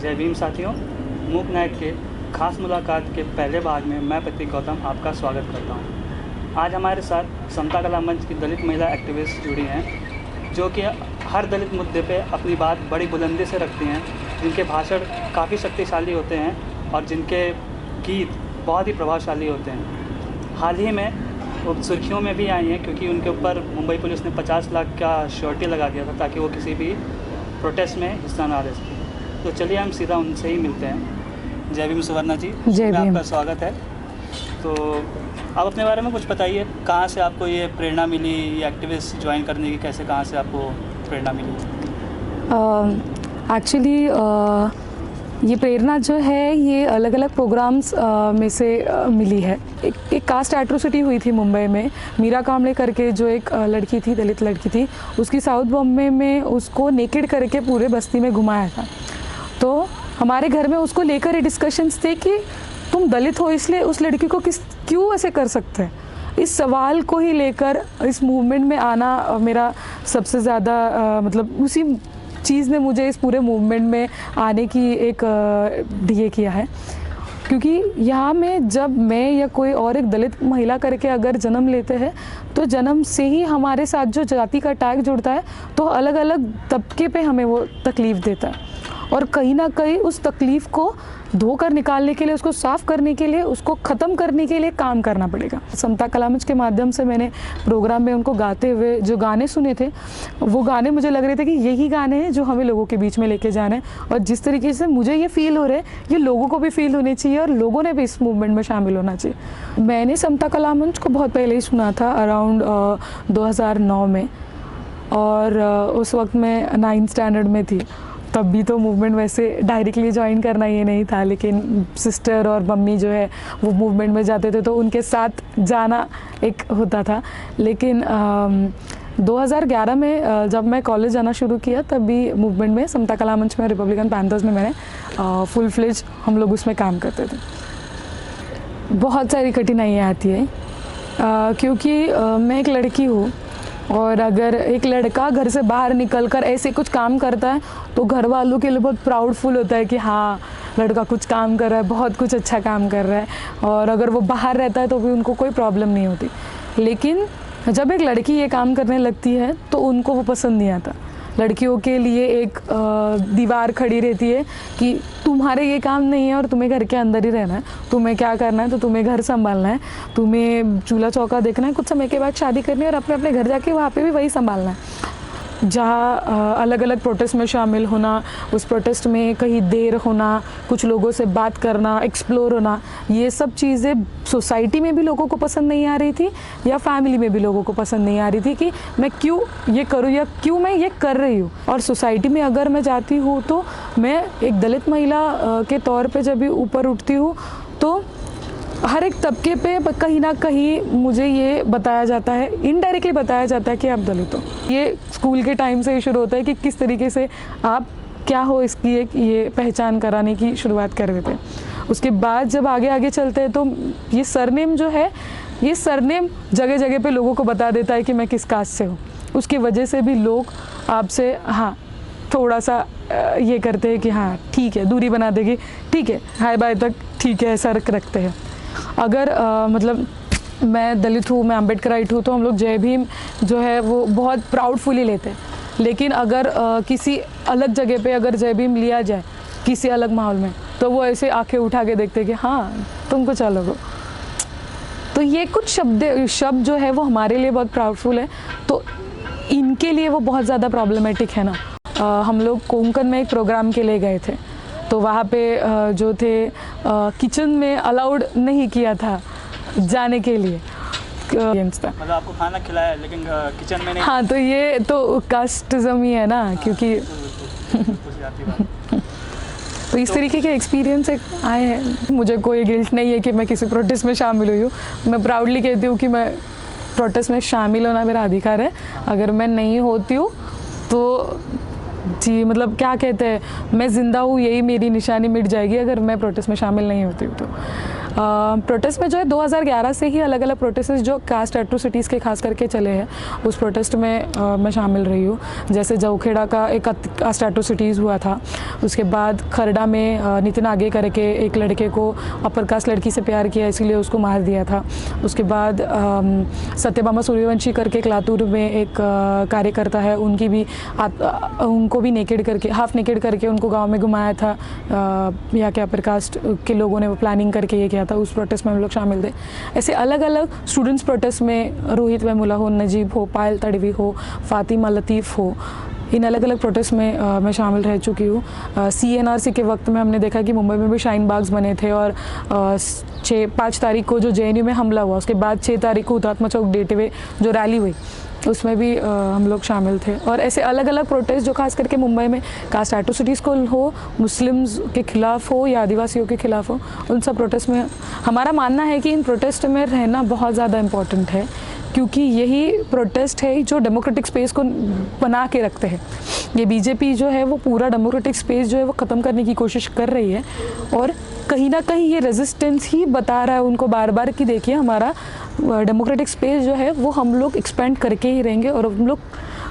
जय भीम साथियों, मूक नाइट के खास मुलाकात के पहले भाग में मैं प्रतीक गौतम आपका स्वागत करता हूं। आज हमारे साथ समता कला मंच की दलित महिला एक्टिविस्ट जुड़ी हैं, जो कि हर दलित मुद्दे पे अपनी बात बड़ी बुलंदी से रखती हैं, जिनके भाषण काफ़ी शक्तिशाली होते हैं और जिनके गीत बहुत ही प्रभावशाली होते हैं। हाल ही में वो सुर्खियों में भी आई हैं क्योंकि उनके ऊपर मुंबई पुलिस ने 50 लाख का श्योरिटी लगा दिया था ताकि वो किसी भी प्रोटेस्ट में हिस्सा ना ले सके। तो चलिए हम सीधा उनसे ही मिलते हैं। जय भीम सुवर्णा जी, जय भीम। आपका स्वागत है। तो आप अपने बारे में कुछ बताइए, कहाँ से आपको ये प्रेरणा मिली, ये एक्टिविस्ट ज्वाइन करने की कैसे, कहाँ से आपको प्रेरणा मिली? एक्चुअली ये प्रेरणा जो है ये अलग अलग प्रोग्राम्स में से मिली है। एक कास्ट एट्रोसिटी हुई थी मुंबई में। मीरा कांबळे करके जो एक लड़की थी, दलित लड़की थी, उसकी साउथ बॉम्बे में उसको नेकेड करके पूरे बस्ती में घुमाया था। तो हमारे घर में उसको लेकर ये डिस्कशंस थे कि तुम दलित हो इसलिए उस लड़की को क्यों ऐसे कर सकते हैं। इस सवाल को ही लेकर इस मूवमेंट में आना मेरा सबसे ज़्यादा मतलब उसी चीज़ ने मुझे इस पूरे मूवमेंट में आने की एक ये किया है। क्योंकि यहाँ में जब मैं या कोई और एक दलित महिला करके अगर जन्म लेते हैं तो जन्म से ही हमारे साथ जो जाति का टैग जुड़ता है तो अलग अलग तबके पे हमें वो तकलीफ़ देता है, और कहीं ना कहीं उस तकलीफ़ को धोकर निकालने के लिए, उसको साफ़ करने के लिए, उसको ख़त्म करने के लिए काम करना पड़ेगा। समता कला मंच के माध्यम से मैंने प्रोग्राम में उनको गाते हुए जो गाने सुने थे, वो गाने मुझे लग रहे थे कि यही गाने हैं जो हमें लोगों के बीच में लेके जाना है, और जिस तरीके से मुझे ये फ़ील हो रहा है ये लोगों को भी फ़ील होने चाहिए और लोगों ने भी इस मूवमेंट में शामिल होना चाहिए। मैंने समता कला मंच को बहुत पहले ही सुना था, अराउंड 2009 में, और उस वक्त मैं 9th स्टैंडर्ड में थी। तब भी तो मूवमेंट वैसे डायरेक्टली ज्वाइन करना ये नहीं था, लेकिन सिस्टर और मम्मी जो है वो मूवमेंट में जाते थे तो उनके साथ जाना एक होता था। लेकिन 2011 में जब मैं कॉलेज जाना शुरू किया तब भी मूवमेंट में समता कला मंच में, रिपब्लिकन पैंथर्स में मैंने फुल फ्लेज हम लोग उसमें काम करते थे। बहुत सारी कठिनाइयाँ आती है क्योंकि मैं एक लड़की हूँ, और अगर एक लड़का घर से बाहर निकलकर ऐसे कुछ काम करता है तो घर वालों के लिए बहुत प्राउडफुल होता है कि हाँ लड़का कुछ काम कर रहा है, बहुत कुछ अच्छा काम कर रहा है, और अगर वो बाहर रहता है तो भी उनको कोई प्रॉब्लम नहीं होती। लेकिन जब एक लड़की ये काम करने लगती है तो उनको वो पसंद नहीं आता। लड़कियों के लिए एक दीवार खड़ी रहती है कि तुम्हारे ये काम नहीं है और तुम्हें घर के अंदर ही रहना है, तुम्हें क्या करना है तो तुम्हें घर संभालना है, तुम्हें चूल्हा चौका देखना है, कुछ समय के बाद शादी करनी है और अपने अपने घर जाके वहाँ पे भी वही संभालना है। जहाँ अलग अलग प्रोटेस्ट में शामिल होना, उस प्रोटेस्ट में कहीं देर होना, कुछ लोगों से बात करना, एक्सप्लोर होना, ये सब चीज़ें सोसाइटी में भी लोगों को पसंद नहीं आ रही थी या फैमिली में भी लोगों को पसंद नहीं आ रही थी कि मैं क्यों ये करूँ या क्यों मैं ये कर रही हूँ। और सोसाइटी में अगर मैं जाती हूँ तो मैं एक दलित महिला के तौर पर जब भी ऊपर उठती हूँ तो हर एक तबके पे कहीं ना कहीं मुझे ये बताया जाता है, इनडायरेक्टली बताया जाता है कि आप दलित हो। ये स्कूल के टाइम से ही शुरू होता है कि किस तरीके से आप क्या हो इसकी एक ये पहचान कराने की शुरुआत कर देते हैं। उसके बाद जब आगे आगे चलते हैं तो ये सरनेम जो है, ये सरनेम जगह जगह पे लोगों को बता देता है कि मैं किस कास्ट से हूँ। उसकी वजह से भी लोग आपसे हाँ थोड़ा सा ये करते हैं कि हाँ ठीक है, दूरी बना देगी, ठीक है, हाय बाय तक ठीक है, ऐसा रखते हैं। अगर मतलब मैं दलित हूँ, मैं अम्बेडकराइट हूँ, तो हम लोग जय भीम जो है वो बहुत प्राउडफुली लेते हैं। लेकिन अगर किसी अलग जगह पे अगर जय भीम लिया जाए किसी अलग माहौल में तो वो ऐसे आंखें उठा के देखते हैं कि हाँ तुम कुछ अलग हो। तो ये कुछ शब्द जो है वो हमारे लिए बहुत प्राउडफुल है, तो इनके लिए वो बहुत ज़्यादा प्रॉब्लमेटिक है ना। हम लोग कोंकण में एक प्रोग्राम के लिए गए थे, तो वहाँ पे जो थे किचन में अलाउड नहीं किया था जाने के लिए। मतलब आपको खाना खिलाया लेकिन किचन में नहीं? हाँ, तो ये तो कास्टिज्म ही है ना, क्योंकि तो इस तरीके के एक्सपीरियंस आए हैं। मुझे कोई गिल्ट नहीं है कि मैं किसी प्रोटेस्ट में शामिल हुई हूँ। मैं प्राउडली कहती हूँ कि मैं प्रोटेस्ट में शामिल होना मेरा अधिकार है। अगर मैं नहीं होती हूँ तो जी मतलब क्या कहते हैं, मैं ज़िंदा हूँ यही मेरी निशानी मिट जाएगी अगर मैं प्रोटेस्ट में शामिल नहीं होती हूँ तो। प्रोटेस्ट में जो है 2011 से ही अलग अलग प्रोटेस्ट जो कास्ट एट्रोसिटीज़ के खास करके चले हैं, उस प्रोटेस्ट में मैं शामिल रही हूँ। जैसे जौखेड़ा का एक कास्ट एट्रोसिटीज़ हुआ था, उसके बाद खरड़ा में नितिन आगे करके एक लड़के को अपर कास्ट लड़की से प्यार किया इसलिए उसको मार दिया था। उसके बाद सत्यभामा सूर्यवंशी करके लातूर में एक कार्यकर्ता है, उनको भी नेकेड करके, हाफ नेकेड करके उनको गांव में घुमाया था। यहाँ के अपर कास्ट के लोगों ने वो प्लानिंग करके ये किया था, उस प्रोटेस्ट में हम लोग शामिल थे। ऐसे अलग अलग स्टूडेंट्स प्रोटेस्ट में रोहित वेमुला हो, नजीब हो, पायल तड़वी हो, फातिमा लतीफ़ हो, इन अलग अलग प्रोटेस्ट में मैं शामिल रह चुकी हूँ। CNRC के वक्त में हमने देखा कि मुंबई में भी शाइन बाग्स बने थे और 5 तारीख को जो JNU में हमला हुआ, उसके बाद 6 तारीख को हुतात्मा चौक डेटवे जो रैली हुई, उसमें भी हम लोग शामिल थे। और ऐसे अलग अलग प्रोटेस्ट जो खास करके मुंबई में कास्ट एट्रोसिटीज़ को हो, मुस्लिम्स के ख़िलाफ़ हो या आदिवासियों के ख़िलाफ़ हो, उन सब प्रोटेस्ट में हमारा मानना है कि इन प्रोटेस्ट में रहना बहुत ज़्यादा इम्पॉर्टेंट है, क्योंकि यही प्रोटेस्ट है जो डेमोक्रेटिक स्पेस को बना के रखते हैं। ये BJP जो है वो पूरा डेमोक्रेटिक स्पेस जो है वो ख़त्म करने की कोशिश कर रही है, और कहीं ना कहीं ये रेजिस्टेंस ही बता रहा है उनको बार बार कि देखिए हमारा डेमोक्रेटिक स्पेस जो है वो हम लोग एक्सपेंड करके ही रहेंगे, और हम लोग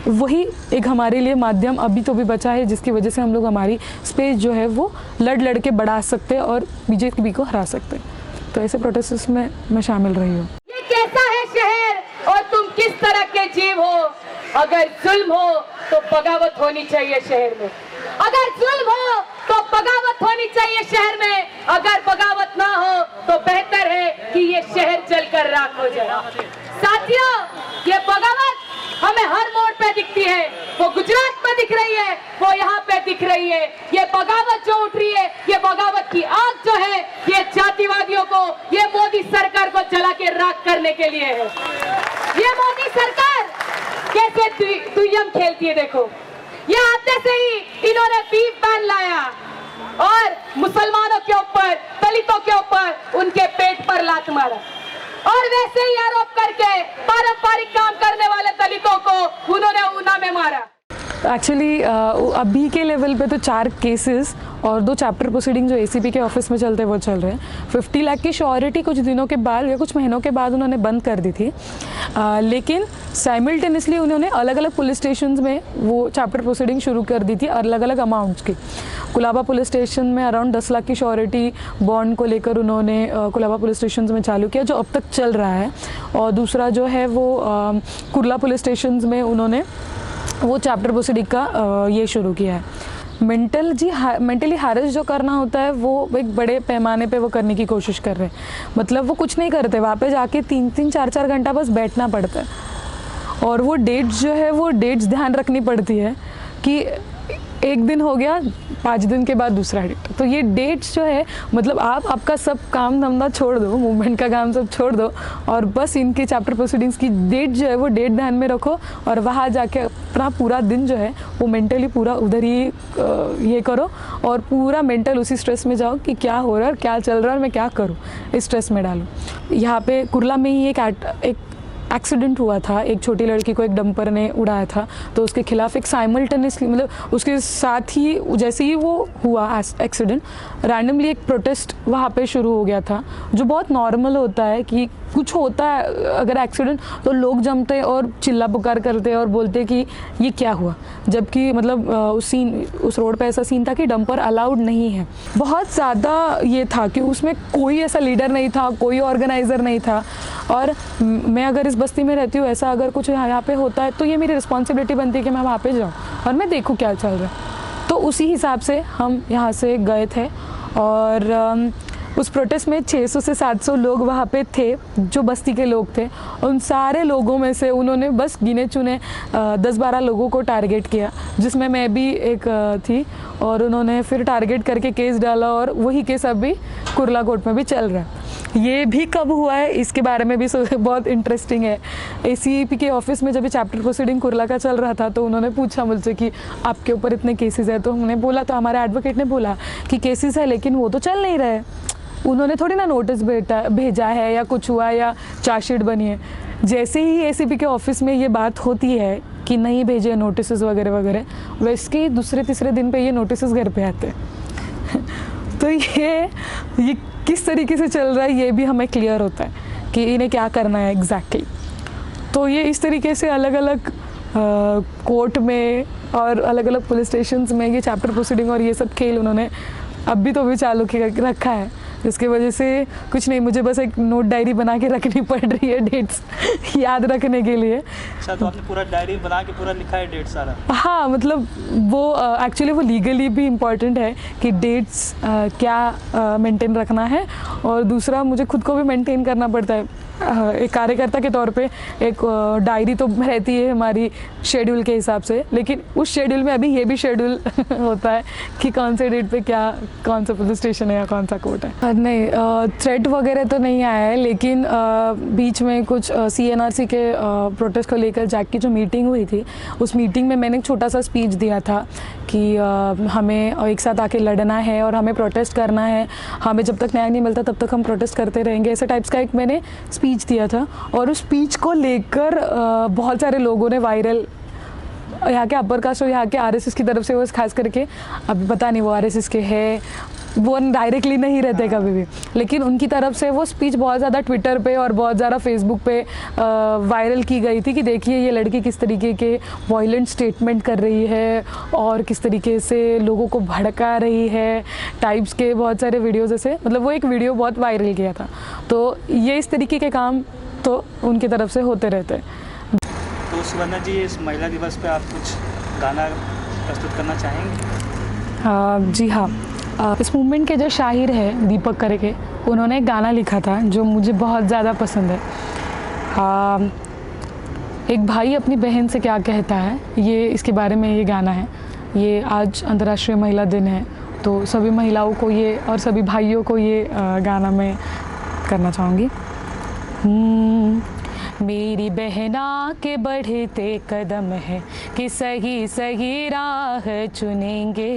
वही एक हमारे लिए माध्यम अभी तो भी बचा है जिसकी वजह से हम लोग हमारी स्पेस जो है वो लड़ के बढ़ा सकते हैं और BJP को हरा सकते हैं। तो ऐसे प्रोटेस्ट में मैं शामिल रही हूँ। ये कैसा है शहर और तुम किस तरह के जीव हो? अगर जुल्म हो तो बगावत होनी चाहिए शहर में, अगर जुल्म हो तो बगावत होनी चाहिए शहर में, अगर बगावत ना हो तो बेहतर है कि ये शहर जलकर राख हो जाए। साथियों, ये बगावत हमें हर मोड़ पे दिखती है, वो गुजरात में दिख रही है, वो यहाँ पे दिख रही है। ये बगावत जो उठ रही है, ये बगावत की आग जो है, ये जातिवादियों को, ये मोदी सरकार को जला के राख करने के लिए है। ये मोदी सरकार कैसे दुय्यम खेलती है, देखो। ये आते से ही इन्होंने बीफ बैन लाया और मुसलमानों के ऊपर, दलितों के ऊपर उनके पेट पर लात मारा, और वैसे ही आरोप करके पारंपरिक काम करने वाले दलितों को उन्होंने ऊना में मारा। एक्चुअली अभी के लेवल पे तो 4 केसेस और 2 चैप्टर प्रोसीडिंग जो ACP के ऑफिस में चलते हैं वो चल रहे हैं। 50 लाख की श्योरिटी कुछ दिनों के बाद या कुछ महीनों के बाद उन्होंने बंद कर दी थी, लेकिन साइमल्टेनियसली उन्होंने अलग अलग पुलिस स्टेशन में वो चैप्टर प्रोसीडिंग शुरू कर दी थी अलग अलग अमाउंट्स की। कुलाबा पुलिस स्टेशन में अराउंड 10 लाख की श्योरिटी बॉन्ड को लेकर उन्होंने कुलाबा पुलिस स्टेशन में चालू किया, जो अब तक चल रहा है। और दूसरा जो है वो कुर्ला पुलिस स्टेशन में उन्होंने वो चैप्टर प्रोसीडिंग का ये शुरू किया है। मेंटली हैरेस जो करना होता है वो एक बड़े पैमाने पे वो करने की कोशिश कर रहे हैं। मतलब वो कुछ नहीं करते, वहाँ पे जाके 3-3, 4-4 घंटा बस बैठना पड़ता है, और वो डेट्स जो है वो डेट्स ध्यान रखनी पड़ती है कि एक दिन हो गया, 5 दिन के बाद दूसरा डेट। तो ये डेट्स जो है, मतलब आप आपका सब काम धंधा छोड़ दो, मूवमेंट का काम सब छोड़ दो, और बस इनके चैप्टर प्रोसीडिंग्स की डेट जो है वो डेट ध्यान में रखो, और वहाँ जाके अपना पूरा दिन जो है वो मेंटली पूरा उधर ही ये करो, और पूरा मेंटल उसी स्ट्रेस में जाओ कि क्या हो रहा है और क्या चल रहा है और मैं क्या करूँ, इस स्ट्रेस में डालो। यहाँ पे कुर्ला में ही एक एक्सीडेंट हुआ था, एक छोटी लड़की को एक डंपर ने उड़ाया था, तो उसके खिलाफ एक साइमल्टेनियसली, मतलब उसके साथ ही जैसे ही वो हुआ एक्सीडेंट, रैंडमली एक प्रोटेस्ट वहाँ पे शुरू हो गया था, जो बहुत नॉर्मल होता है कि कुछ होता है अगर एक्सीडेंट तो लोग जमते और चिल्ला पुकार करते और बोलते कि ये क्या हुआ, जबकि मतलब उस रोड पे ऐसा सीन था कि डंपर अलाउड नहीं है। बहुत ज़्यादा ये था कि उसमें कोई ऐसा लीडर नहीं था, कोई ऑर्गेनाइज़र नहीं था, और मैं अगर इस बस्ती में रहती हूँ, ऐसा अगर कुछ यहाँ पे होता है तो ये मेरी रिस्पॉन्सिबिलिटी बनती है कि मैं वहाँ पे जाऊँ और मैं देखूँ क्या चल रहा है। तो उसी हिसाब से हम यहाँ से गए थे, और उस प्रोटेस्ट में 600 से 700 लोग वहाँ पे थे जो बस्ती के लोग थे। उन सारे लोगों में से उन्होंने बस गिने चुने 10-12 लोगों को टारगेट किया, जिसमें मैं भी एक थी, और उन्होंने फिर टारगेट करके केस डाला, और वही केस अभी कुर्ला कोर्ट में भी चल रहा है। ये भी कब हुआ है इसके बारे में भी बहुत इंटरेस्टिंग है। ACP के ऑफिस में जब ये चैप्टर प्रोसीडिंग कुर्ला का चल रहा था तो उन्होंने पूछा मुझसे कि आपके ऊपर इतने केसेस है, तो हमने बोला, तो हमारे एडवोकेट ने बोला कि केसेस है लेकिन वो तो चल नहीं रहे, उन्होंने थोड़ी ना नोटिस भेजा है या कुछ हुआ या चार्जशीट बनी है। जैसे ही ACP के ऑफिस में ये बात होती है कि नहीं भेजे नोटिस वगैरह वगैरह, वैसे ही दूसरे तीसरे दिन पे ये नोटिस घर पे आते हैं। तो ये किस तरीके से चल रहा है ये भी हमें क्लियर होता है कि इन्हें क्या करना है एग्जैक्टली। तो ये इस तरीके से अलग अलग कोर्ट में और अलग अलग पुलिस स्टेशंस में ये चैप्टर प्रोसीडिंग और ये सब खेल उन्होंने अभी तो भी चालू रखा है, जिसकी वजह से कुछ नहीं, मुझे बस एक नोट डायरी बना के रखनी पड़ रही है डेट्स याद रखने के लिए। अच्छा, तो आपने पूरा डायरी बना के पूरा लिखा है डेट सारा? हाँ, मतलब वो एक्चुअली वो लीगली भी इम्पॉर्टेंट है कि डेट्स क्या मेंटेन रखना है, और दूसरा मुझे खुद को भी मेंटेन करना पड़ता है। एक कार्यकर्ता के तौर पे एक डायरी तो रहती है हमारी शेड्यूल के हिसाब से, लेकिन उस शेड्यूल में अभी ये भी शेड्यूल होता है कि कौन से डेट पे क्या, कौन सा पुलिस स्टेशन है या कौन सा कोर्ट है। नहीं, थ्रेट वगैरह तो नहीं आया है, लेकिन बीच में कुछ CNRC के प्रोटेस्ट को लेकर जैक की जो मीटिंग हुई थी, उस मीटिंग में मैंने एक छोटा सा स्पीच दिया था कि हमें एक साथ आके लड़ना है और हमें प्रोटेस्ट करना है, हमें जब तक न्याय नहीं मिलता तब तक हम प्रोटेस्ट करते रहेंगे, ऐसे टाइप्स का एक मैंने स्पीच दिया था। और उस स्पीच को लेकर बहुत सारे लोगों ने वायरल, यहाँ के अपर कास्ट और यहाँ के RSS की तरफ से, वो खास करके अब पता नहीं वो RSS के है, वो डायरेक्टली नहीं रहते कभी भी, लेकिन उनकी तरफ से वो स्पीच बहुत ज़्यादा ट्विटर पे और बहुत ज़्यादा फेसबुक पे वायरल की गई थी कि देखिए ये लड़की किस तरीके के वॉयलेंट स्टेटमेंट कर रही है और किस तरीके से लोगों को भड़का रही है, टाइप्स के बहुत सारे वीडियोज़ ऐसे, मतलब वो एक वीडियो बहुत वायरल किया था। तो ये इस तरीके के काम तो उनकी तरफ से होते रहते हैं। तो सुवर्णा जी, इस महिला दिवस पे आप कुछ गाना प्रस्तुत करना चाहेंगे? जी हाँ, इस मूवमेंट के जो शाहिर है दीपक करके, उन्होंने एक गाना लिखा था जो मुझे बहुत ज़्यादा पसंद है। एक भाई अपनी बहन से क्या कहता है, ये इसके बारे में ये गाना है। ये आज अंतर्राष्ट्रीय महिला दिन है, तो सभी महिलाओं को ये और सभी भाइयों को ये गाना मैं करना चाहूँगी। मेरी बहना के बढ़ते कदम है कि सही सही राह चुनेंगे,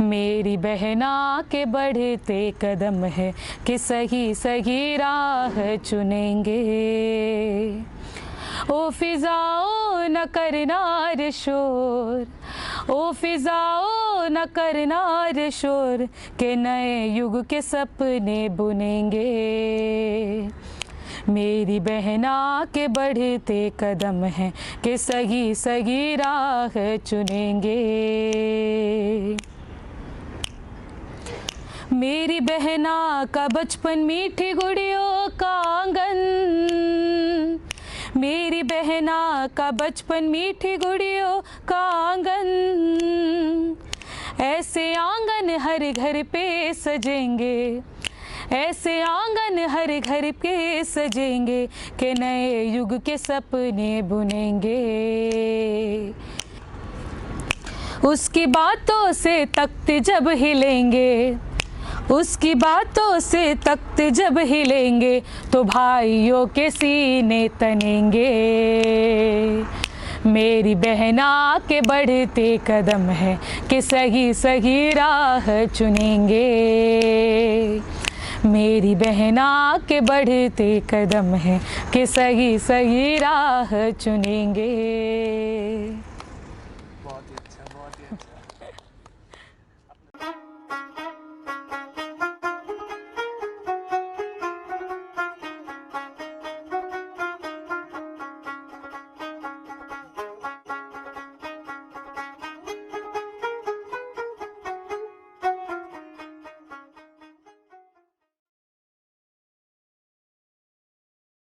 मेरी बहना के बढ़ते कदम है कि सही सही राह चुनेंगे। ओ फिजाओ न करना रे शोर, ओ फिजाओ न करना रे शोर, के नए युग के सपने बुनेंगे। मेरी बहना के बढ़ते कदम हैं कि सही सही राह चुनेंगे। मेरी बहना का बचपन मीठी गुड़ियों का आंगन, मेरी बहना का बचपन मीठी गुड़ियों का आंगन, ऐसे आंगन हर घर पे सजेंगे, ऐसे आंगन हर घर पे सजेंगे कि नए युग के सपने बुनेंगे। उसकी बातों से तख्त जब हिलेंगे, उसकी बातों से तख्त जब हिलेंगे, तो भाइयों के सीने तनेंगे। मेरी बहना के बढ़ते कदम है कि सही सही राह चुनेंगे, मेरी बहना के बढ़ते कदम है कि सही सही राह चुनेंगे।